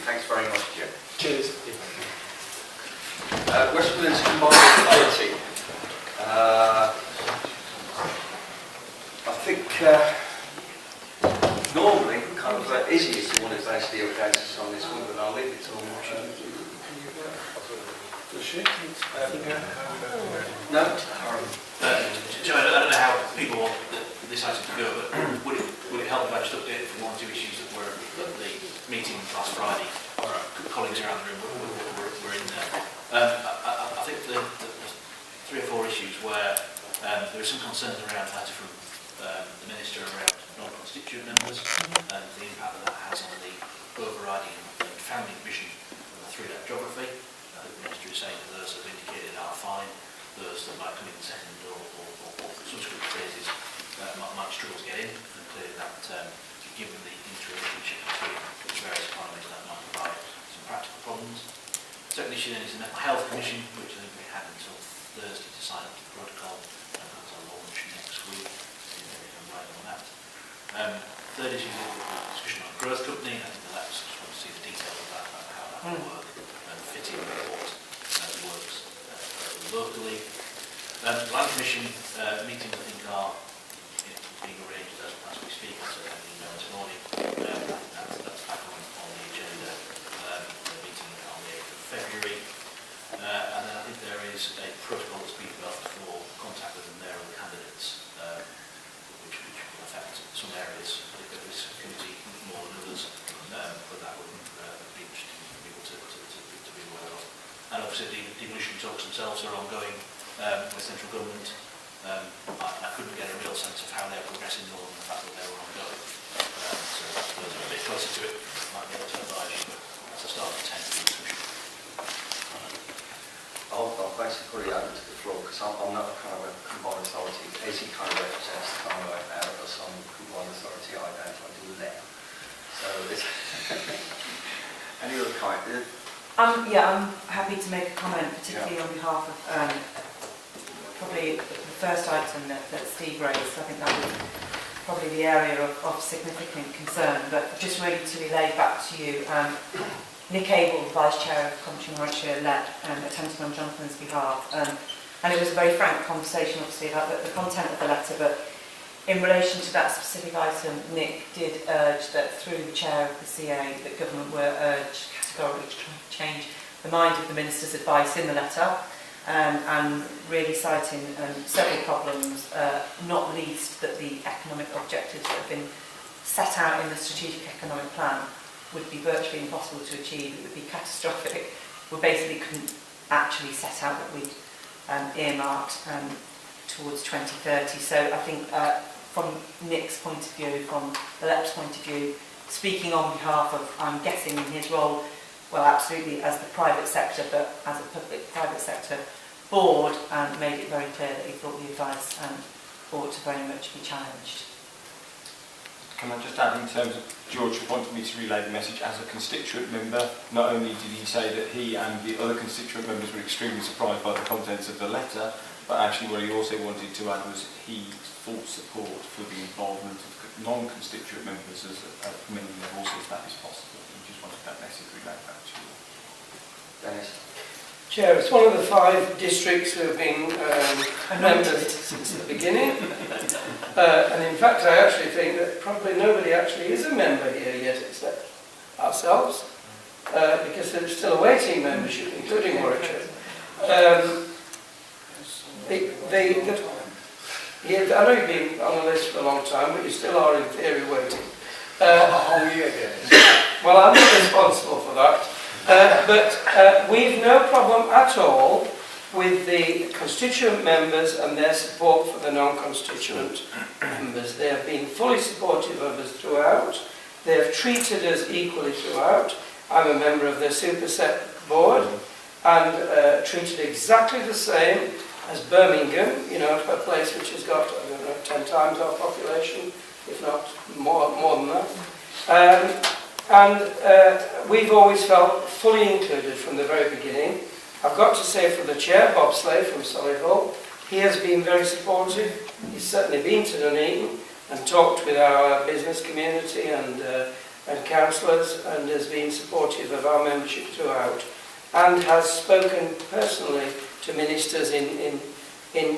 Thanks very much, Jim. Cheers. West Midlands Combined Authority. I think normally kind of Izzy is the one who's actually updates us on this one, but I'll leave it to him. Does she? No? Jim, I don't know how people want this item to go, but would it help if I just update from 1 or 2 issues that were at the meeting last Friday? Colleagues around the room were in there. I think the 3 or 4 issues where there are some concerns around the letter from the Minister around non-constituent members and the impact that has on the overriding and founding vision of the 3-lep geography. I think the Minister is saying that those that have indicated are fine, those that might come in second or subsequent phases might struggle to get in, and clearly that, given the interrelationship between the various economies, that might provide some practical problems. Second issue then is the Mental Health Commission, which I think we had until Thursday to sign up to the protocol, and that's a launch next week. I'm right on that. Third issue is the discussion on growth company. I think the LEPs just want to see the details of that, about how that will work and fit in with what works locally. Land Commission meetings, I think, are being arranged as we speak, so this morning. That's back on the agenda, the meeting on the 8th of February. And then I think there is a protocol that's been developed for contact with them there and the candidates, which will affect some areas of this committee more than others, but that would be interesting for people to be aware of. And obviously the devolution talks themselves are ongoing with central government. I couldn't get a real sense of how they're progressing other than the fact that they were ongoing. So those are a bit closer to it, might be able to advise you, but that's a start of 10 discussion. I'll basically open to the floor because I'm not kind of a combined authority. Izzy kind of represents the kind of out some combined authority. I don't. I do LEP. So it's any other kind. Yeah, I'm happy to make a comment, particularly on behalf of probably the first item that Steve raised. I think that was probably the area of significant concern, but just really to relay back to you, Nick Abel, Vice Chair of Coventry and Warwickshire LEP, attended on Jonathan's behalf, and it was a very frank conversation obviously about the content of the letter, but in relation to that specific item, Nick did urge that through the Chair of the CA that government were urged categorically to try and change the mind of the Minister's advice in the letter, and really citing several problems, not least that the economic objectives that have been set out in the strategic economic plan would be virtually impossible to achieve. It would be catastrophic. We basically couldn't actually set out what we'd earmarked towards 2030. So I think from Nick's point of view, from the LEP's point of view, speaking on behalf of, I'm guessing in his role, well, absolutely as the private sector, but as a public-private sector board, made it very clear that he thought the advice ought to very much be challenged. Can I just add, in terms of George wanted me to relay the message as a constituent member, not only did he say that he and the other constituent members were extremely surprised by the contents of the letter, but actually what he also wanted to add was he full support for the involvement of non-constituent members as many levels as that is possible. And just wanted that message relayed back to you. Dennis. Chair, it's one of the 5 districts who have been members since the beginning. And in fact, I actually think that probably nobody actually is a member here yet except ourselves, because they're still awaiting membership, including Warwickshire. I know you've been on the list for a long time, but you still are in theory waiting. Well, I'm not responsible for that. But we've no problem at all with the constituent members and their support for the non-constituent members. They have been fully supportive of us throughout. They have treated us equally throughout. I'm a member of the Superset board and treated exactly the same as Birmingham, you know, a place which has got, I don't know, 10 times our population, if not more than that. We've always felt fully included from the very beginning. I've got to say for the chair, Bob Slade from Solihull, he has been very supportive. He's certainly been to Nuneaton and talked with our business community and and councillors, and has been supportive of our membership throughout, and has spoken personally to ministers in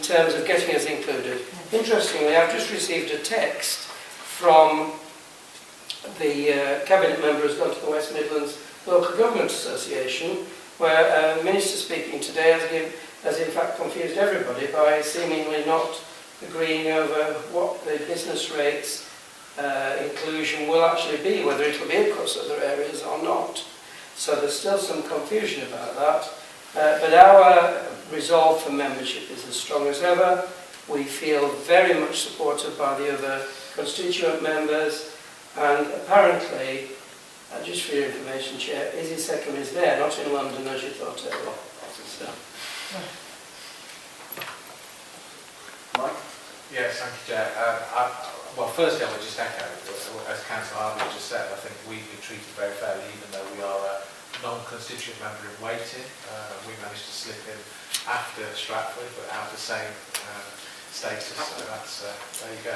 terms of getting us included. Interestingly, I've just received a text from the cabinet member who's gone to the West Midlands Local Government Association, where a minister speaking today has in fact confused everybody by seemingly not agreeing over what the business rates inclusion will actually be, whether it will be across other areas or not. So there's still some confusion about that. But our resolve for membership is as strong as ever. We feel very much supported by the other constituent members, and apparently, just for your information, Chair, Izzy Seckham is there, not in London as you thought earlier. So. Mike? Yes, thank you, Chair. Well, firstly, I would just echo, as Councillor Harvey just said, I think we've been treated very fairly, even though we are a non-constituent member in waiting. We managed to slip in after Stratford, but have the same status, so that's, there you go.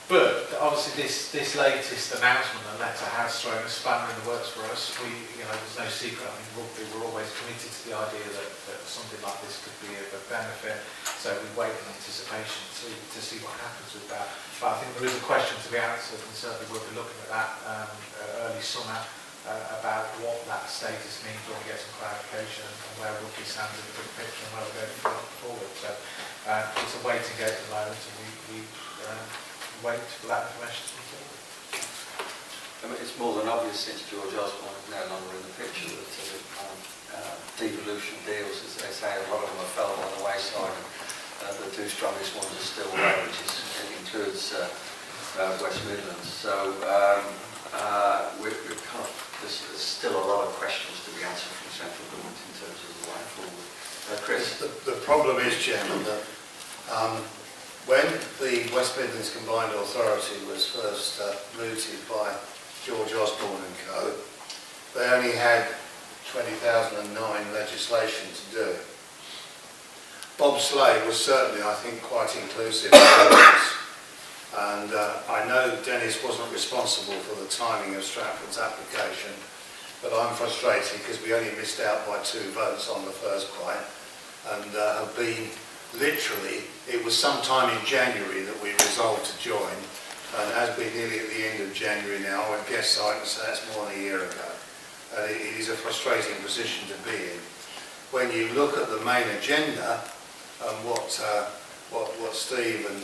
But obviously this latest announcement and letter has thrown a spanner in the works for us. There's no secret. I mean, Rugby were always committed to the idea that something like this could be of a benefit. So we wait in anticipation to see what happens with that. But I think there is a question to be answered, and certainly we'll be looking at that early summer about what that status means when we get some clarification and where Rugby stands in the big picture and where we're going forward. So it's a waiting game at the moment, and we wait for that information to be forward. I mean, it's more than obvious since George Osborne is no longer in the picture that devolution deals, as they say, a lot of them have fell on the wayside, and the two strongest ones are still there, which includes West Midlands. So there's still a lot of questions to be answered from central government in terms of the way forward. Chris? The problem is, Chairman, that when the West Midlands Combined Authority was first mooted by George Osborne and Co., they only had 2009 legislation to do. Bob Slade was certainly, I think, quite inclusive of this. And I know Dennis wasn't responsible for the timing of Stratford's application, but I'm frustrated because we only missed out by 2 votes on the first quite, and have been literally, it was sometime in January that we resolved to join, and has been nearly at the end of January now. I would guess I can say that's more than a year ago. It is a frustrating position to be in. When you look at the main agenda and what Steve and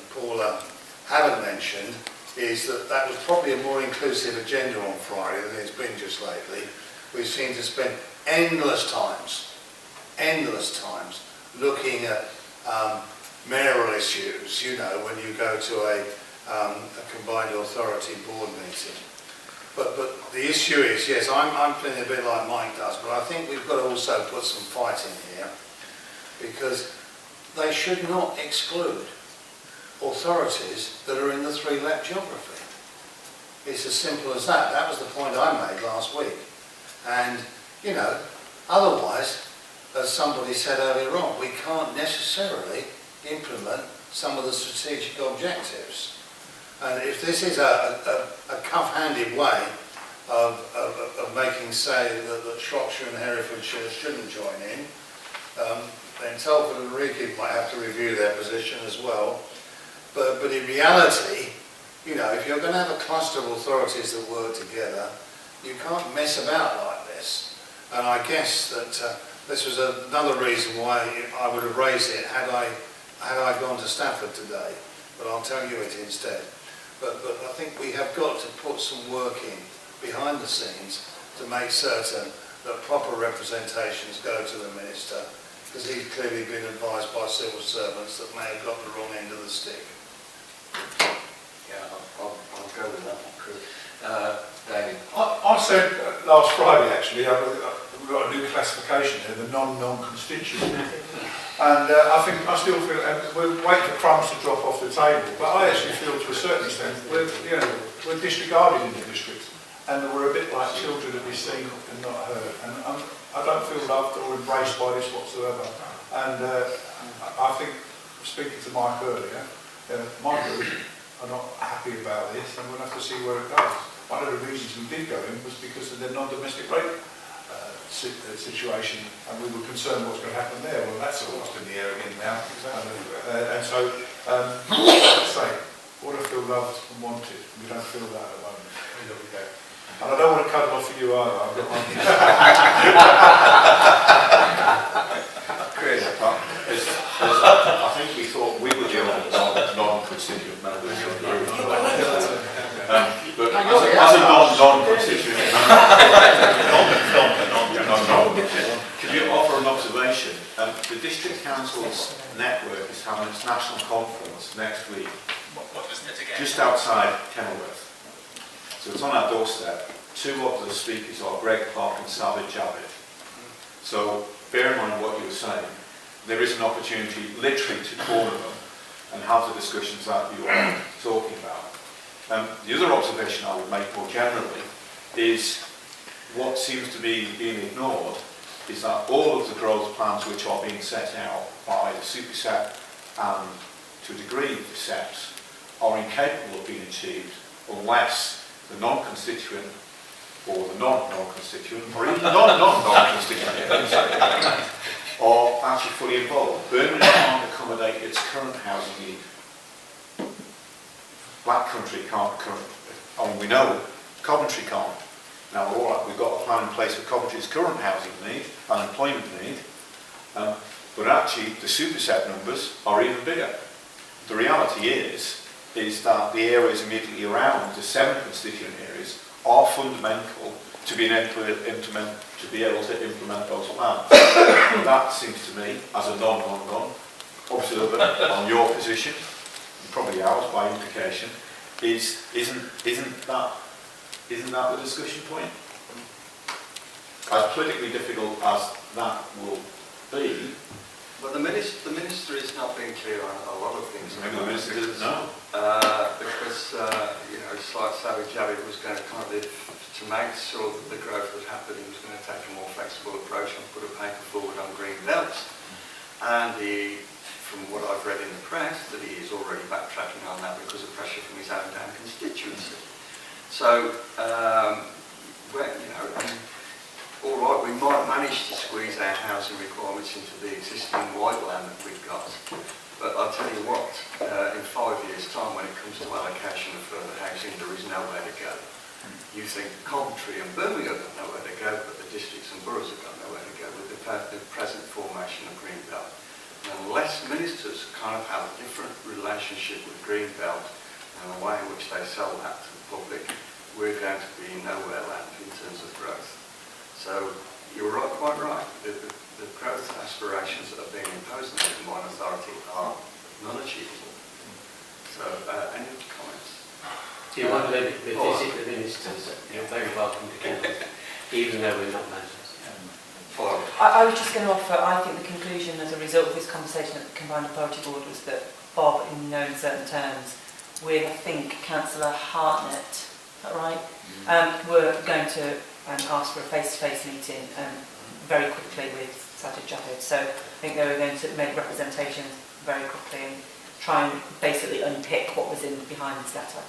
Paula haven't mentioned is that was probably a more inclusive agenda on Friday than it's been just lately. We've seemed to spend endless times looking at mayoral issues, when you go to a combined authority board meeting. But the issue is, yes, I'm feeling a bit like Mike does, but I think we've got to also put some fight in here, because they should not exclude authorities that are in the 3 LEP geography. It's as simple as that. That was the point I made last week. And, otherwise, as somebody said earlier on, we can't necessarily implement some of the strategic objectives. And if this is a cuff-handed way of making say that Shropshire and Herefordshire shouldn't join in, then Telford and Wrekin might have to review their position as well. But in reality, if you're going to have a cluster of authorities that work together, you can't mess about like this. And I guess that this was another reason why I would have raised it had I gone to Stafford today. But I'll tell you it instead. But I think we have got to put some work in behind the scenes to make certain that proper representations go to the Minister, because he's clearly been advised by civil servants that may have got the wrong end of the stick. Yeah, I'll go with that one, Chris. David? I said last Friday, actually, we've got a new classification here, the non-constituent. And I still feel, we're waiting for crumbs to drop off the table, but I actually feel to a certain extent we're disregarded in the district, and we're a bit like children that we've seen and not heard. And I don't feel loved or embraced by this whatsoever. And I think, speaking to Mike earlier, Mike are not happy about this, and we'll have to see where it goes. One of the reasons we did go in was because of the non-domestic rate situation, and we were concerned what's going to happen there. Well, that's all up in the air again now. And so, like I say, ought to feel loved and wanted. We don't feel that at the moment. There we go. And I don't want to cut it off for you either. I've got one. Chris, I think we thought we were dealing with non-constituent members. But as a non-constituent could you offer an observation? The District Council's network is having its national conference next week, just outside Kenilworth. So it's on our doorstep. Two of the speakers are Greg Clark and CWH&B. So bear in mind what you were saying. There is an opportunity literally to corner them and have the discussions that you are talking about. The other observation I would make more generally is what seems to be being ignored is that all of the growth plans which are being set out by the Superset and to a degree the SEPs are incapable of being achieved unless the non-constituent or the non-constituent or even non-constituent are actually fully involved. Birmingham can't accommodate its current housing need. Black Country can't, we know Coventry can't. Now, all right, we've got a plan in place for Coventry's current housing need and employment need, but actually the superset numbers are even bigger. The reality is that the areas immediately around the 7 constituent areas are fundamental to be able to implement those plans. And that seems to me, as a non-observer on your position, and probably ours by implication, isn't that the discussion point? As politically difficult as that will be. But the minister is not being clear on a lot of things. Maybe the minister doesn't know. Because it's like CWH&B was going to to make sure that the growth would happen, he was going to take a more flexible approach and put a paper forward on green belts. And from what I've read in the press, that he is already backtracking on that because of pressure from his own damn constituency. So, all right, we might manage to squeeze our housing requirements into the existing wide land that we've got. But I'll tell you what, in 5 years' time, when it comes to allocation of further housing, there is nowhere to go. You think Coventry and Birmingham have nowhere to go, but the districts and boroughs have got nowhere to go with the present formation of Greenbelt. And unless ministers kind of have a different relationship with Greenbelt and the way in which they sell that to the public, we're going to be nowhere land in terms of growth. So you're right, quite right. The growth aspirations that are being imposed on the combined authority are non-achievable. So, any comments? Do you want to visit the ministers? You're very welcome to Kenilworth, even though we're not members. I was just going to offer, I think the conclusion as a result of this conversation at the Combined Authority Board was that Bob, in no uncertain terms, with, I think, Councillor Hartnett, is that right? We're going to ask for a face-to-face meeting very quickly with CWH&B. So I think they were going to make representations very quickly and try and basically unpick what was behind this letter.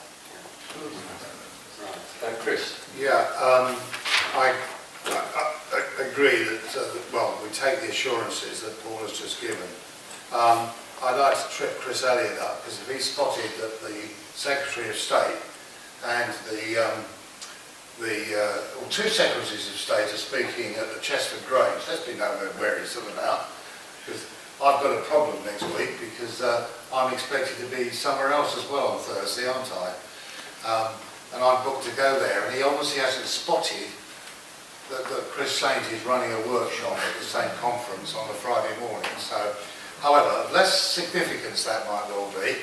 Right. Chris? Yeah, I agree that, we take the assurances that Paul has just given. I'd like to trip Chris Elliott up, because if he spotted that the Secretary of State and two Secretaries of State are speaking at the Chesford Grange, let's be known where he's about, because I've got a problem next week, because I'm expected to be somewhere else as well on Thursday, aren't I? And I'm booked to go there, and he obviously hasn't spotted that Chris Saint is running a workshop at the same conference on the Friday morning. So, however, less significance that might well be,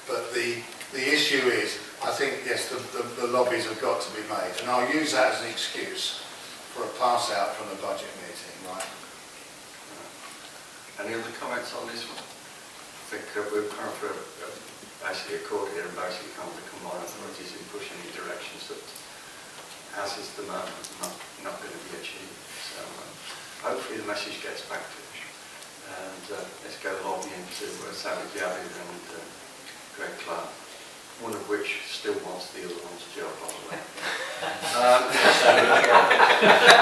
but the issue is, I think, yes, the lobbies have got to be made, and I'll use that as an excuse for a pass out from the budget meeting, right? Any other comments on this one? I think we've come for basically a court here and basically come to combine authorities in pushing in directions that, as is the moment, not going to be achieved. So hopefully the message gets back to us. And let's go lobbying to CWH&B and Greg Clark. one of which still wants the other one's job, by the way.